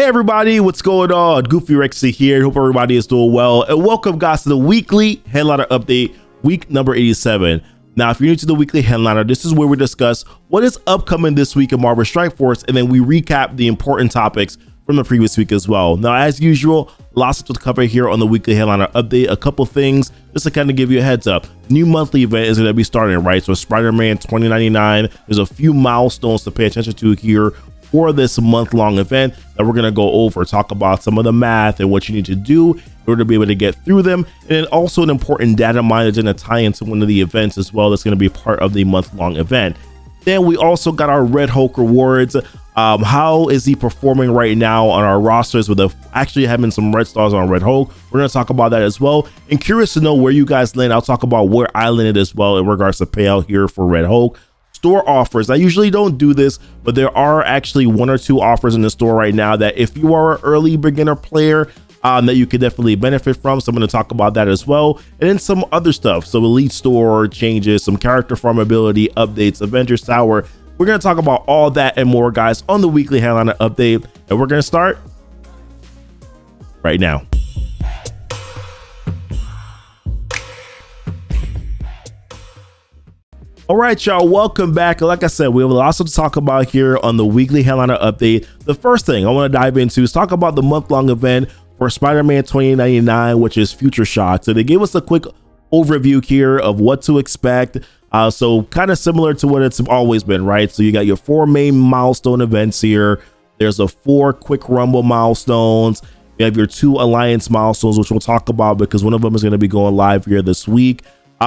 Hey everybody, what's going on? Goofy Rexy here. Hope everybody is doing well. And welcome guys to the weekly headliner update, week number 87. Now, if you're new to the weekly headliner, this is where we discuss what is upcoming this week in Marvel Strike Force, and then we recap the important topics from the previous week as well. Now, as usual, lots to cover here on the weekly headliner update. A couple things just to kind of give you a heads up. New monthly event is going to be starting, right? So Spiderman 2099, there's a few milestones to pay attention to here for this month-long event that we're going to go over, talk about some of the math and what you need to do in order to be able to get through them, and then also an important data mine that's going to tie into one of the events as well that's going to be part of the month-long event. Then we also got our Red Hulk rewards. How is he performing right now on our rosters with actually having some red stars on Red Hulk? We're going to talk about that as well, and curious to know where you guys land. I'll talk about where I landed as well in regards to payout here for Red Hulk. Store offers. I usually don't do this, but there are actually one or two offers in the store right now that if you are an early beginner player, that you could definitely benefit from. So I'm going to talk about that as well. And then some other stuff. So Elite Store changes, some character farmability updates, Avengers Tower. We're going to talk about all that and more, guys, on the weekly headliner update. And we're going to start right now. All right, y'all, welcome back. Like I said, we have lots to talk about here on the weekly headliner update. The first thing I want to dive into is talk about the month-long event for Spider-Man 2099, which is Future Shock. So they gave us a quick overview here of what to expect. So kind of similar to what it's always been, right? So you got your 4 main milestone events here. There's a 4 quick rumble milestones. You have your 2 alliance milestones, which we'll talk about because one of them is going to be going live here this week.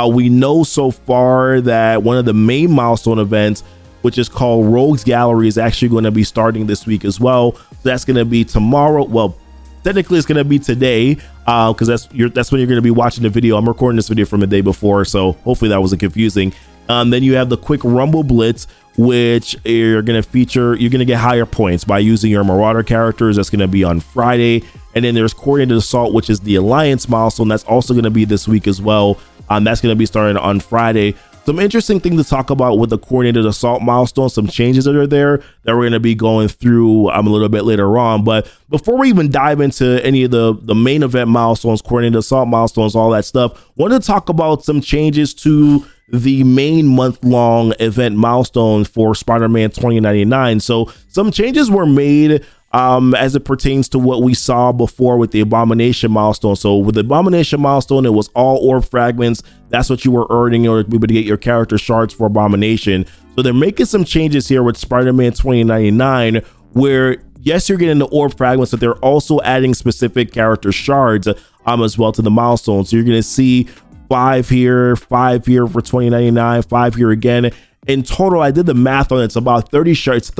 We know so far that one of the main milestone events, which is called Rogues Gallery, is actually going to be starting this week as well. So that's going to be tomorrow. Well, technically it's going to be today because that's when you're going to be watching the video. I'm recording this video from the day before, so hopefully that wasn't confusing. Then you have the quick Rumble Blitz, which you're going to get higher points by using your Marauder characters. That's going to be on Friday. And then there's Coordinated Assault, which is the Alliance milestone. That's also going to be this week as well. That's going to be starting on Friday. Some interesting thing to talk about with the Coordinated Assault milestone, some changes that are there that we're going to be going through a little bit later on. But before we even dive into any of the main event milestones, Coordinated Assault milestones, all that stuff, I wanted to talk about some changes to the main month-long event milestone for Spider-Man 2099. So some changes were made as it pertains to what we saw before with the Abomination milestone. So with the Abomination milestone, it was all orb fragments. That's what you were earning in order to be able to get your character shards for Abomination. So they're making some changes here with Spider-Man 2099, where yes, you're getting the orb fragments, but they're also adding specific character shards as well to the milestone. So you're going to see 5 here for 2099, 5 here again. In total, I did the math on it. It's about 30 shards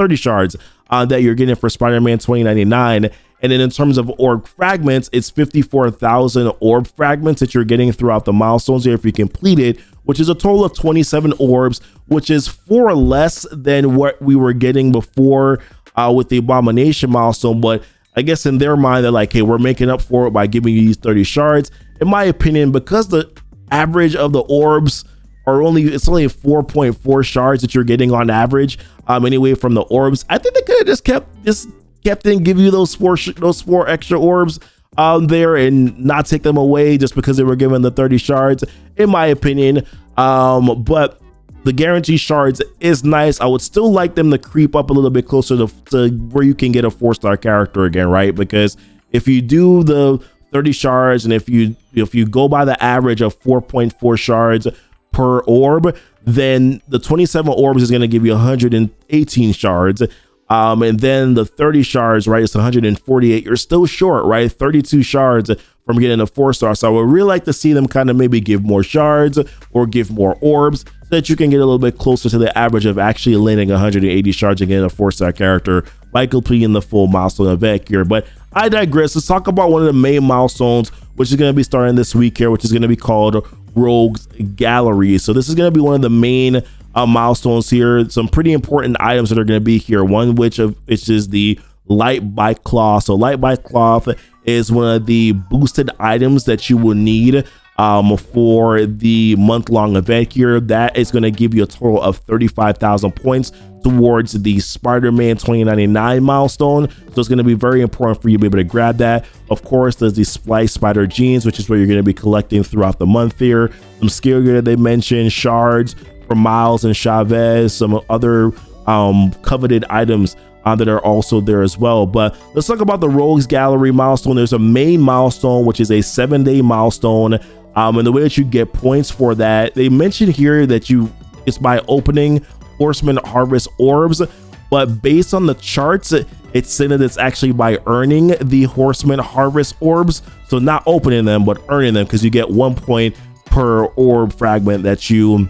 that you're getting for Spider-Man 2099. And then in terms of orb fragments, it's 54,000 orb fragments that you're getting throughout the milestones here if you complete it, which is a total of 27 orbs, which is 4 less than what we were getting before with the Abomination milestone. But I guess in their mind, they're like, hey, we're making up for it by giving you these 30 shards. In my opinion, because the average of the orbs it's only 4.4 shards that you're getting on average anyway from the orbs. I think they could have just kept and give you those four extra orbs there and not take them away just because they were given the 30 shards, in my opinion. But the guaranteed shards is nice. I would still like them to creep up a little bit closer to where you can get a 4-star character again, right? Because if you do the 30 shards and if you go by the average of 4.4 shards per orb, then the 27 orbs is going to give you 118 shards. And then the 30 shards, right, it's 148. You're still short, right? 32 shards from getting a 4-star. So I would really like to see them kind of maybe give more shards or give more orbs so that you can get a little bit closer to the average of actually landing 180 shards and getting a 4-star character by completing the full milestone event here. But I digress. Let's talk about one of the main milestones, which is going to be starting this week here, which is going to be called Rogues Gallery. So this is going to be one of the main milestones here. Some pretty important items that are going to be here. One which is the Light Bite Cloth. So Light Bite Cloth is one of the boosted items that you will need for the month-long event here. That is going to give you a total of 35,000 points towards the Spider-Man 2099 milestone. So it's going to be very important for you to be able to grab that. Of course, there's the Splice Spider Jeans, which is where you're going to be collecting throughout the month here. Some skill gear they mentioned, Shards for Miles and Chavez, some other coveted items that are also there as well. But let's talk about the Rogues Gallery milestone. There's a main milestone, which is a 7-day milestone. And the way that you get points for that, they mentioned here that it's by opening Horseman Harvest orbs, but based on the charts, it's saying that it's actually by earning the Horseman Harvest orbs. So not opening them, but earning them, because you get 1 point per orb fragment that you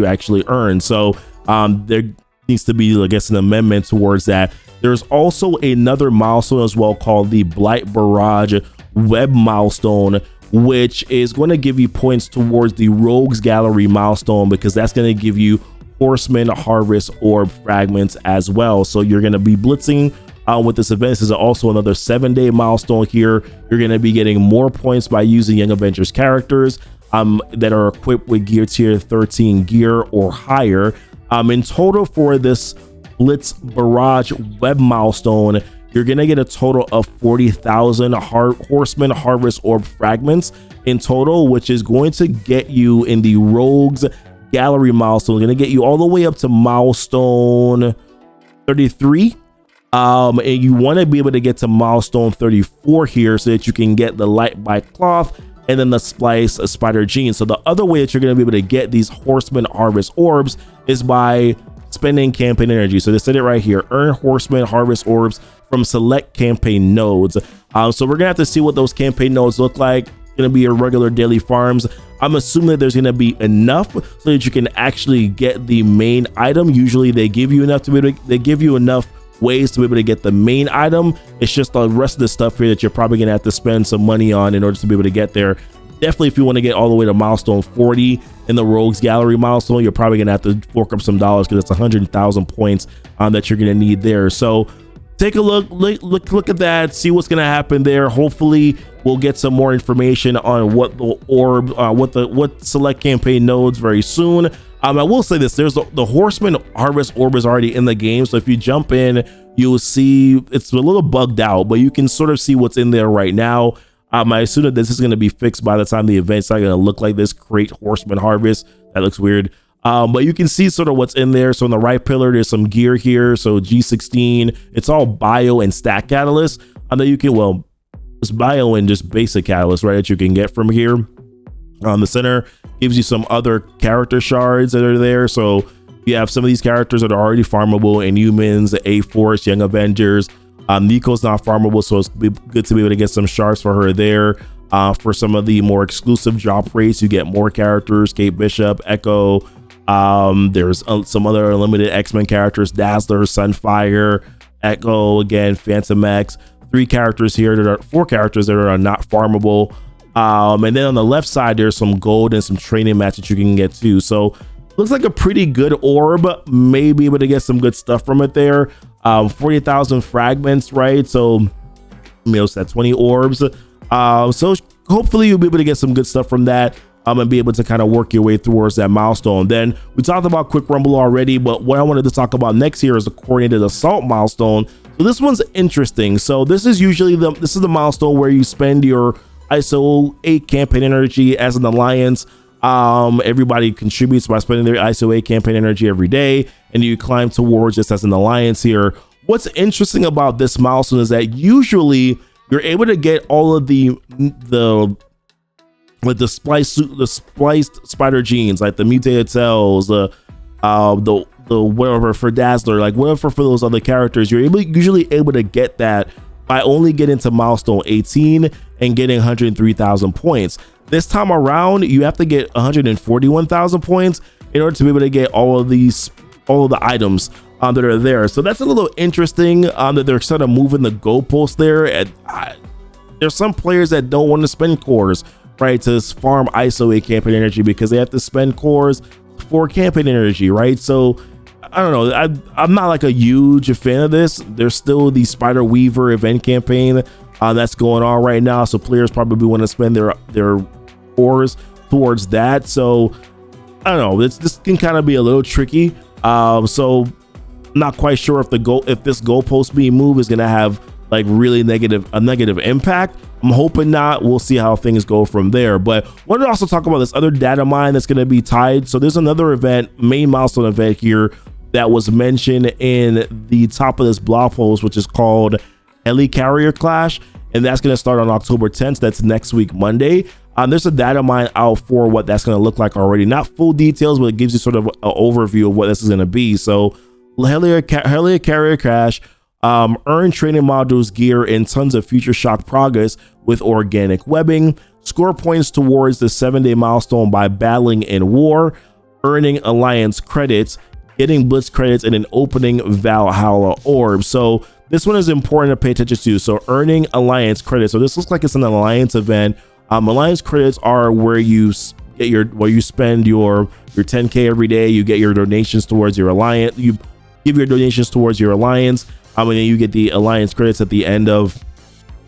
actually earn. So there needs to be, I guess, an amendment towards that. There's also another milestone as well called the Blight Barrage Web milestone, which is going to give you points towards the Rogues Gallery milestone, because that's going to give you Horseman Harvest orb fragments as well. So you're going to be blitzing with this event. This is also another 7-day milestone here. You're going to be getting more points by using Young Avengers characters that are equipped with gear tier 13 gear or higher. In total for this Blitz Barrage Web milestone, you're going to get a total of 40,000 Horseman Harvest Orb fragments in total, which is going to get you in the Rogues Gallery milestone. Going to get you all the way up to milestone 33. And you want to be able to get to milestone 34 here so that you can get the Light by Cloth and then the Splice Spider Jeans. So the other way that you're going to be able to get these Horseman Harvest Orbs is by spending campaign energy. So they said it right here: earn Horseman Harvest Orbs from select campaign nodes. So we're gonna have to see what those campaign nodes look like. Gonna be your regular daily farms. I'm assuming that there's gonna be enough so that you can actually get the main item. Usually they give you enough they give you enough ways to be able to get the main item. It's just the rest of the stuff here that you're probably gonna have to spend some money on in order to be able to get there. Definitely, if you want to get all the way to milestone 40 in the Rogues Gallery milestone, you're probably gonna have to fork up some dollars, because it's 100,000 points that you're gonna need there. So take a look at that, see what's gonna happen there. Hopefully we'll get some more information on what the orb what select campaign nodes very soon. I will say this: there's the Horseman Harvest orb is already in the game, so if you jump in, you'll see it's a little bugged out, but you can sort of see what's in there right now. I assume that this is going to be fixed by the time the event's not going to look like this. Create Horseman Harvest, that looks weird. But you can see sort of what's in there. So on the right pillar, there's some gear here. So G16, it's all bio and stack catalyst. And then you can, well, it's bio and just basic catalyst, right, that you can get from here. On the center gives you some other character shards that are there. So you have some of these characters that are already farmable: Inhumans, A-Force, Young Avengers. Nico's not farmable, so it's good to be able to get some shards for her there. For some of the more exclusive drop rates, you get more characters: Kate Bishop, Echo. There's some other limited X-Men characters: Dazzler, Sunfire, Echo, again, Phantom X. 4 characters that are not farmable. And then on the left side, there's some gold and some training mats that you can get too. So looks like a pretty good orb. May be able to get some good stuff from it there. 40,000 fragments, right? So it's at 20 orbs. So hopefully you'll be able to get some good stuff from that, and be able to kind of work your way towards that milestone. Then we talked about Quick Rumble already, but what I wanted to talk about next here is the Coordinated Assault milestone. So this one's interesting. So this is usually the milestone where you spend your ISO 8 campaign energy as an alliance. Everybody contributes by spending their ISO 8 campaign energy every day, and you climb towards this as an alliance here. What's interesting about this milestone is that usually you're able to get all of the spliced spider genes, like the mutated cells, the whatever for Dazzler, like whatever for those other characters. You're usually able to get that by only getting to milestone 18 and getting 103,000 points. This time around, you have to get 141,000 points in order to be able to get all of the items that are there. So that's a little interesting that they're sort of moving the goalpost there. And there's some players that don't want to spend cores, right, to farm ISO 8 campaign energy, because they have to spend cores for campaign energy, right? So I don't know. I'm not like a huge fan of this. There's still the Spider Weaver event campaign that's going on right now. So players probably want to spend their ores towards that. So I don't know, this can kind of be a little tricky. So not quite sure if this goalpost being moved is going to have like really a negative impact. I'm hoping not. We'll see how things go from there. But wanted to also talk about this other data mine that's going to be tied. So there's another event, main milestone event here, that was mentioned in the top of this blog post, which is called Helicarrier Clash, and that's going to start on October 10th. That's next week, Monday. There's a data mine out for what that's going to look like already. Not full details, but it gives you sort of an overview of what this is going to be. So Helicarrier Clash, earn training modules, gear, and tons of future shock progress with organic webbing. Score points towards the 7-day milestone by battling in war, earning alliance credits, getting blitz credits, and an opening Valhalla orb. So this one is important to pay attention to. So earning alliance credits. So this looks like it's an alliance event. Alliance credits are where you get where you spend your 10K every day. You get your donations towards your alliance. You give your donations towards your alliance. And then you get the alliance credits at the end of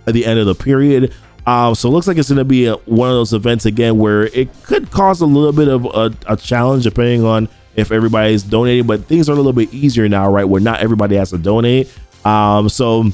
the period. So it looks like it's going to be one of those events again where it could cause a little bit of a challenge depending on if everybody's donating, but things are a little bit easier now, right? Where not everybody has to donate. So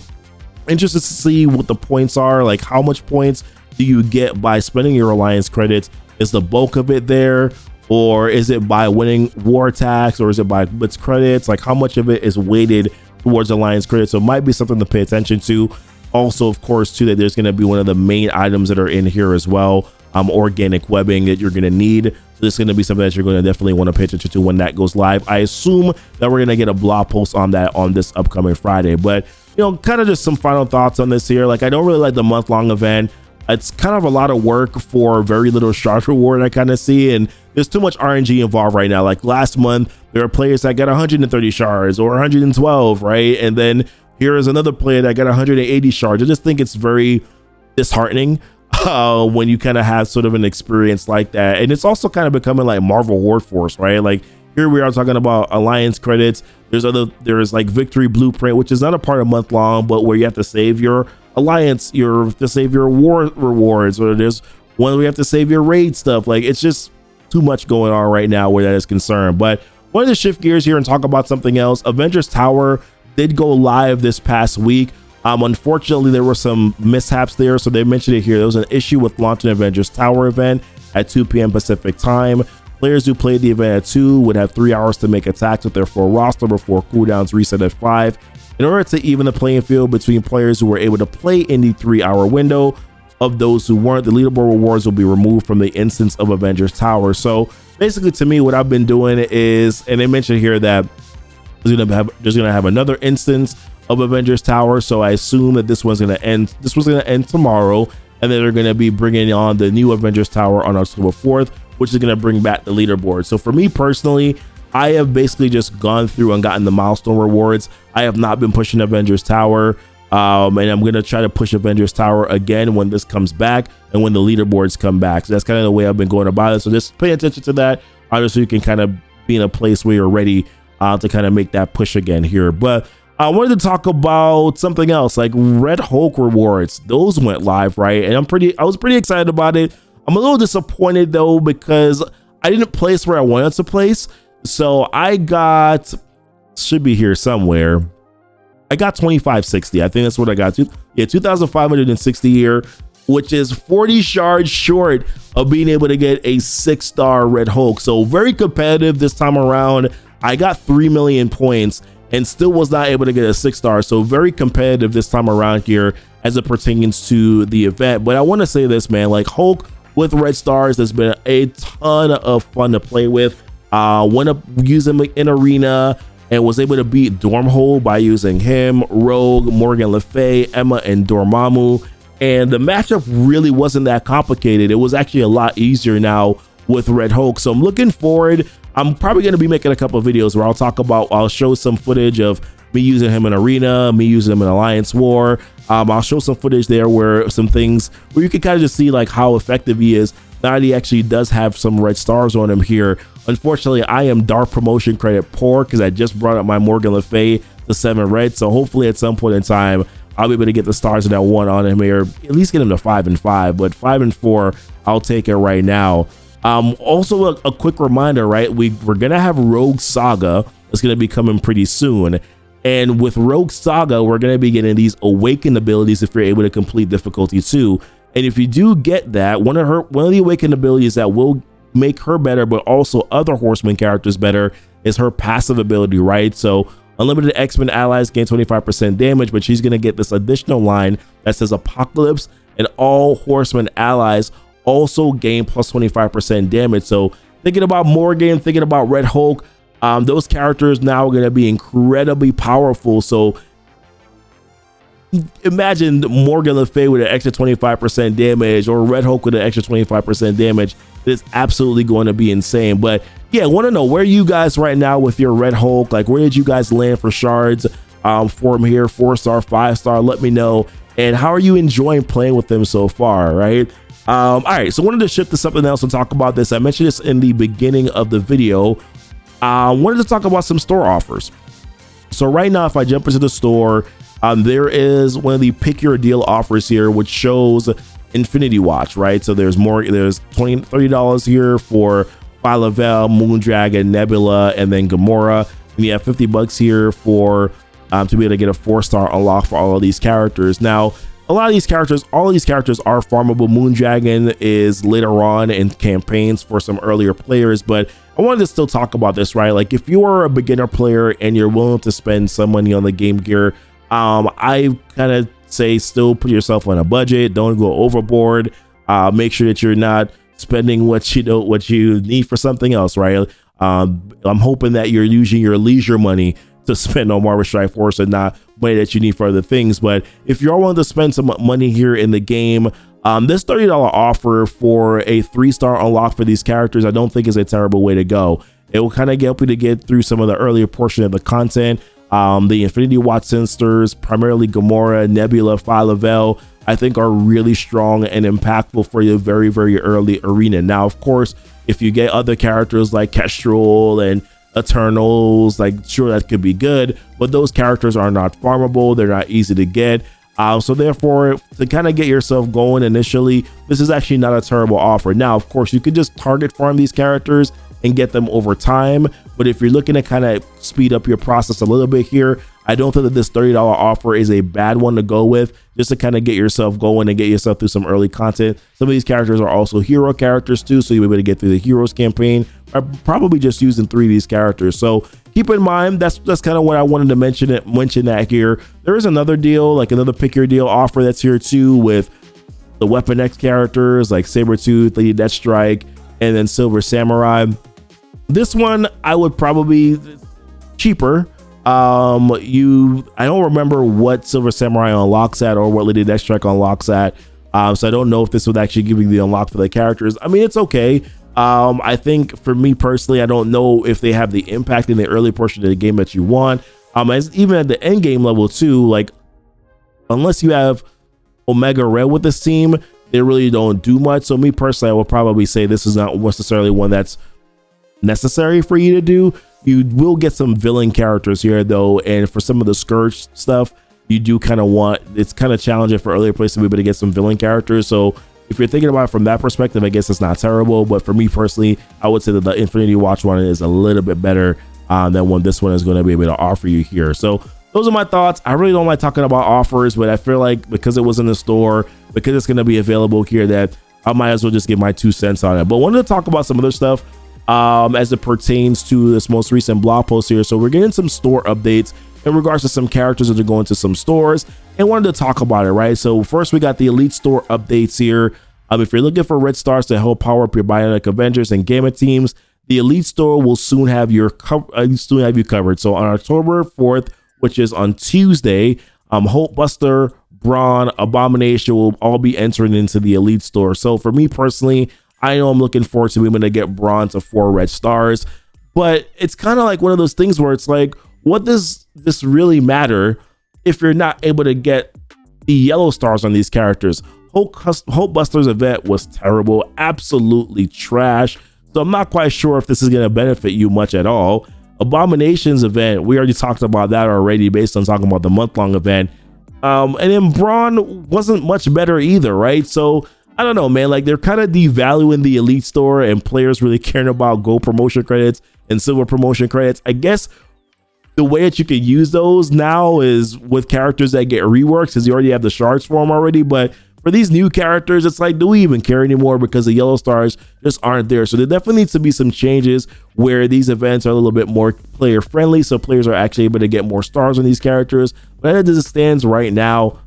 interested to see what the points are, like how much points do you get by spending your alliance credits? Is the bulk of it there, or is it by winning war attacks, or is it by blitz credits? Like how much of it is weighted towards alliance credits? So it might be something to pay attention to. Also, of course, too, that there's going to be one of the main items that are in here as well, organic webbing that you're going to need. So this is going to be something that you're going to definitely want to pay attention to when that goes live. I assume that we're going to get a blog post on that on this upcoming Friday. But you know, kind of just some final thoughts on this here. Like, I don't really like the month-long event. It's kind of a lot of work for very little Shards reward, I kind of see, and there's too much RNG involved right now. Like last month, there are players that got 130 shards or 112, right? And then here is another player that got 180 shards. I just think it's very disheartening when you kind of have sort of an experience like that. And it's also kind of becoming like Marvel Horde Force, right? Like here we are talking about alliance credits. There's like Victory Blueprint, which is not a part of month long, but where you have to save your alliance, to save your war rewards, or there's one where you have to save your raid stuff. Like it's just too much going on right now where that is concerned. But wanted to shift gears here and talk about something else. Avengers Tower did go live this past week. Unfortunately, there were some mishaps there, so they mentioned it here. There was an issue with launching Avengers Tower event at 2 p.m. Pacific time. Players who played the event at 2 would have 3 hours to make attacks with their full roster before cooldowns reset at 5. In order to even the playing field between players who were able to play in the 3-hour window, of those who weren't, the leaderboard rewards will be removed from the instance of Avengers Tower. So basically, to me, what I've been doing is, and they mentioned here that there's gonna have another instance of Avengers Tower. So I assume that this was gonna end tomorrow, and then they're gonna be bringing on the new Avengers Tower on October 4th, which is gonna bring back the leaderboard. So for me personally, I have basically just gone through and gotten the milestone rewards. I have not been pushing Avengers Tower. And I'm going to try to push Avengers Tower again when this comes back and when the leaderboards come back. So that's kind of the way I've been going about it. So just pay attention to that, so you can kind of be in a place where you're ready to kind of make that push again here. But I wanted to talk about something else, like Red Hulk rewards. Those went live, right? And I was pretty excited about it. I'm a little disappointed though, because I didn't place where I wanted to place. So I should be here somewhere. I got 2560. I think that's what I got. 2,560 here, which is 40 shards short of being able to get a 6-star Red Hulk. So very competitive this time around. I got 3 million points and still was not able to get a 6-star. So very competitive this time around here as it pertains to the event. But I want to say this, man, like Hulk with red stars has been a ton of fun to play with. Went up using him in arena and was able to beat Dormhole by using him, Rogue, Morgan Le Fay, Emma, and Dormammu. And the matchup really wasn't that complicated. It was actually a lot easier now with Red Hulk. So I'm looking forward. I'm probably going to be making a couple of videos where I'll show some footage of me using him in arena, me using him in Alliance War. I'll show some footage there where some things where you can kind of just see like how effective he is. Now that he actually does have some red stars on him here. Unfortunately, I am dark promotion credit poor because I just brought up my Morgan Le Fay to 7 red. So hopefully at some point in time, I'll be able to get the stars in that one on him here, at least get him to 5 and 5, but 5 and 4, I'll take it right now. Also a quick reminder, right? We're gonna have Rogue Saga that's gonna be coming pretty soon. And with Rogue Saga, we're going to be getting these awakened abilities if you're able to complete difficulty 2. And if you do get that, one of the awakened abilities that will make her better, but also other Horseman characters better, is her passive ability, right? So unlimited X-Men allies gain 25% damage, but she's going to get this additional line that says Apocalypse, and all Horseman allies also gain plus 25% damage. So thinking about Morgan, thinking about Red Hulk, those characters now are going to be incredibly powerful. So imagine Morgan Le Fay with an extra 25% damage, or Red Hulk with an extra 25% damage. It's absolutely going to be insane. But yeah, I want to know, where are you guys right now with your Red Hulk? Like, where did you guys land for Shards from here? 4-star, 5-star? Let me know. And how are you enjoying playing with them so far, right? All right, so I wanted to shift to something else and talk about this. I mentioned this in the beginning of the video. Wanted to talk about some store offers. So right now, if I jump into the store, there is one of the pick your deal offers here, which shows Infinity Watch, right? So there's $30 here for Phyla-Vell, Moondragon, Nebula, and then Gamora. And you have $50 here for to be able to get a 4-star unlock for all of these characters. Now, all of these characters are farmable. Moondragon is later on in campaigns for some earlier players, but I wanted to still talk about this, right? Like, if you are a beginner player and you're willing to spend some money on the Game Gear, I kind of say still put yourself on a budget. Don't go overboard. Make sure that you're not spending what you need for something else, right? I'm hoping that you're using your leisure money to spend on Marvel Strike Force and not money that you need for other things. But if you're willing to spend some money here in the game, this $30 offer for a 3-star unlock for these characters, I don't think is a terrible way to go. It will kind of help you to get through some of the earlier portion of the content. The Infinity Watch sensors, primarily Gamora, Nebula, Phyla-Vell, I think are really strong and impactful for your very, very early arena. Now, of course, if you get other characters like Kestrel and Eternals, like, sure, that could be good, but those characters are not farmable. They're not easy to get. So therefore, to kind of get yourself going initially, this is actually not a terrible offer. Now, of course, you could just target farm these characters and get them over time. But if you're looking to kind of speed up your process a little bit here, I don't think that this $30 offer is a bad one to go with, just to kind of get yourself going and get yourself through some early content. Some of these characters are also hero characters too, so you'll be able to get through the Heroes campaign. I'm probably just using 3 of these characters. So keep in mind, that's kind of what I wanted to mention that here. There is another deal, like another pick your deal offer that's here too, with the Weapon X characters like Sabretooth, Lady Deathstrike, and then Silver Samurai. This one I would probably cheaper. I don't remember what Silver Samurai unlocks at or what Lady Deathstrike unlocks at. So I don't know if this would actually give you the unlock for the characters. I mean, it's okay. I think for me personally, I don't know if they have the impact in the early portion of the game that you want. As even at the end game level too, like, unless you have Omega Red with this team, they really don't do much. So me personally, I would probably say this is not necessarily one that's necessary for you to do. You will get some villain characters here though, and for some of the Scourge stuff, you do kind of want, it's kind of challenging for earlier players to be able to get some villain characters. So if you're thinking about it from that perspective, I guess it's not terrible. But for me personally, I would say that the Infinity Watch one is a little bit better than what this one is going to be able to offer you here. So those are my thoughts. I really don't like talking about offers, but I feel like because it was in the store, because it's going to be available here, that I might as well just give my 2 cents on it. But I wanted to talk about some other stuff as it pertains to this most recent blog post here. So we're getting some store updates in regards to some characters that are going to some stores, and wanted to talk about it, right? So first, we got the Elite Store updates here. If you're looking for red stars to help power up your Bionic Avengers and Gamma teams, the Elite Store will soon have you covered. So on October 4th, which is on Tuesday, Hulkbuster, Brawn, Abomination will all be entering into the Elite Store. So for me personally, I know I'm looking forward to being able to get Brawn to 4 red stars, but it's kind of like one of those things where it's like, what does this really matter if you're not able to get the yellow stars on these characters? Hulkbuster's event was terrible, absolutely trash. So I'm not quite sure if this is going to benefit you much at all. Abomination's event, we already talked about that already based on talking about the month-long event. And then Braun wasn't much better either, right? So I don't know, man. Like, they're kind of devaluing the Elite Store and players really caring about gold promotion credits and silver promotion credits. I guess the way that you can use those now is with characters that get reworks, because you already have the shards for them already. But for these new characters, it's like, do we even care anymore? Because the yellow stars just aren't there. So there definitely needs to be some changes where these events are a little bit more player friendly, so players are actually able to get more stars on these characters. But as it stands right now,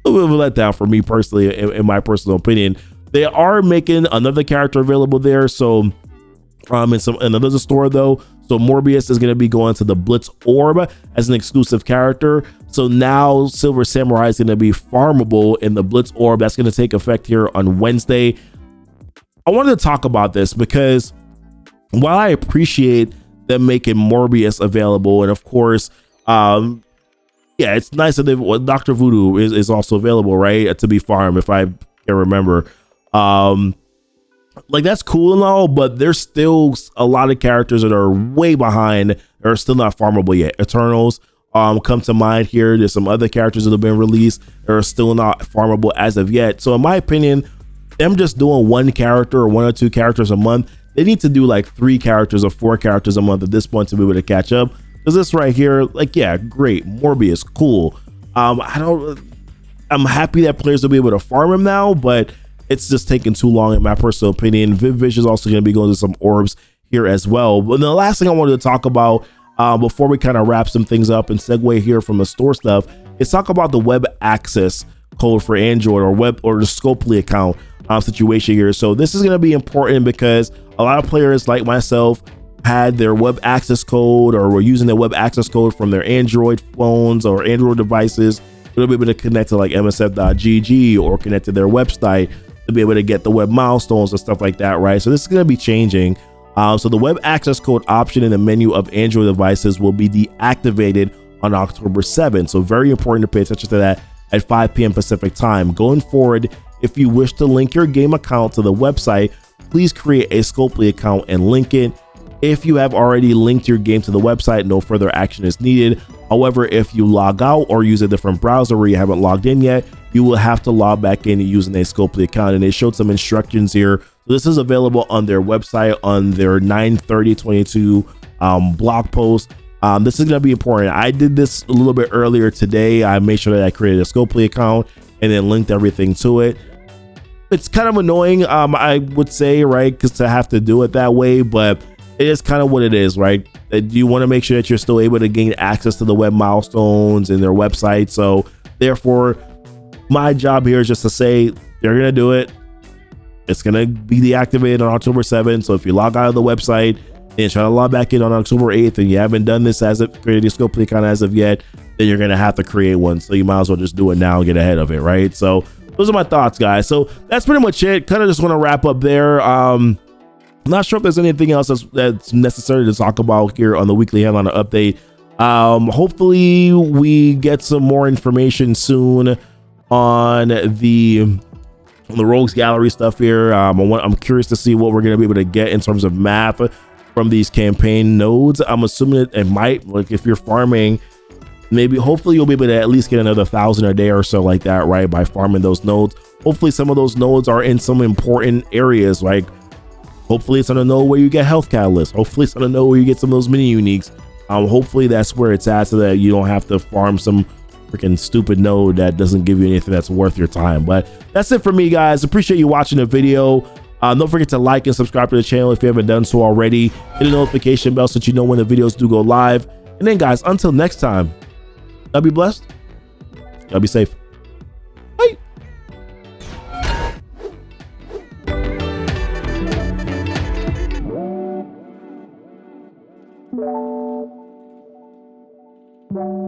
a bit of a letdown for me personally, in my personal opinion. They are making another character available there, so in another store though. So Morbius is going to be going to the Blitz Orb as an exclusive character. So now Silver Samurai is going to be farmable in the Blitz Orb. That's going to take effect here on Wednesday. I wanted to talk about this because while I appreciate them making Morbius available, and of course, yeah, it's nice that Dr. Voodoo is also available, right, to be farmed, if I can remember. Like, that's cool and all, but there's still a lot of characters that are way behind that are still not farmable yet. Eternals come to mind here. There's some other characters that have been released that are still not farmable as of yet. So in my opinion, them just doing one character or one or two characters a month, they need to do like 3 characters or 4 characters a month at this point to be able to catch up. Because this right here, like, yeah, great, Morbius, cool. I'm happy that players will be able to farm him now, but it's just taking too long in my personal opinion. Viv Vision is also going to be going to some orbs here as well. But the last thing I wanted to talk about before we kind of wrap some things up and segue here from the store stuff is talk about the web access code for Android or the Scopely account situation here. So this is going to be important because a lot of players like myself had their web access code or were using their web access code from their Android phones or Android devices. They'll be able to connect to like msf.gg or connect to their website to be able to get the web milestones and stuff like that, right? So this is going to be changing. So the web access code option in the menu of Android devices will be deactivated on October 7th. So very important to pay attention to that at 5 p.m. Pacific time. Going forward, if you wish to link your game account to the website, please create a Scopely account and link it. If you have already linked your game to the website, no further action is needed. However, if you log out or use a different browser where you haven't logged in yet, you will have to log back in using a Scopely account. And they showed some instructions here. So this is available on their website on their 9/30/22 blog post. This is going to be important. I did this a little bit earlier today. I made sure that I created a Scopely account and then linked everything to it. It's kind of annoying, I would say, right, because to have to do it that way, but it is kind of what it is, right? You want to make sure that you're still able to gain access to the web milestones in their website. So therefore, my job here is just to say they're going to do it. It's going to be deactivated on October 7th. So if you log out of the website and try to log back in on October 8th and you haven't done this as of created a Scopely account as of yet, then you're going to have to create one. So you might as well just do it now and get ahead of it, right? So those are my thoughts, guys. So that's pretty much it. Kind of just want to wrap up there. I'm not sure if there's anything else that's necessary to talk about here on the weekly headliner update. Hopefully we get some more information soon on the Rogues Gallery stuff here. I'm curious to see what we're going to be able to get in terms of math from these campaign nodes. I'm assuming it might, like, if you're farming, maybe hopefully you'll be able to at least get another 1,000 a day or so like that, right, by farming those nodes. Hopefully some of those nodes are in some important areas, like hopefully it's on a node where you get health catalysts. Hopefully it's on a node where you get some of those mini uniques. Hopefully that's where it's at so that you don't have to farm some freaking stupid node that doesn't give you anything that's worth your time. But that's it for me, guys. Appreciate you watching the video. Don't forget to like and subscribe to the channel if you haven't done so already. Hit the notification bell so that you know when the videos do go live. And then, guys, until next time, y'all be blessed. Y'all be safe. Bye.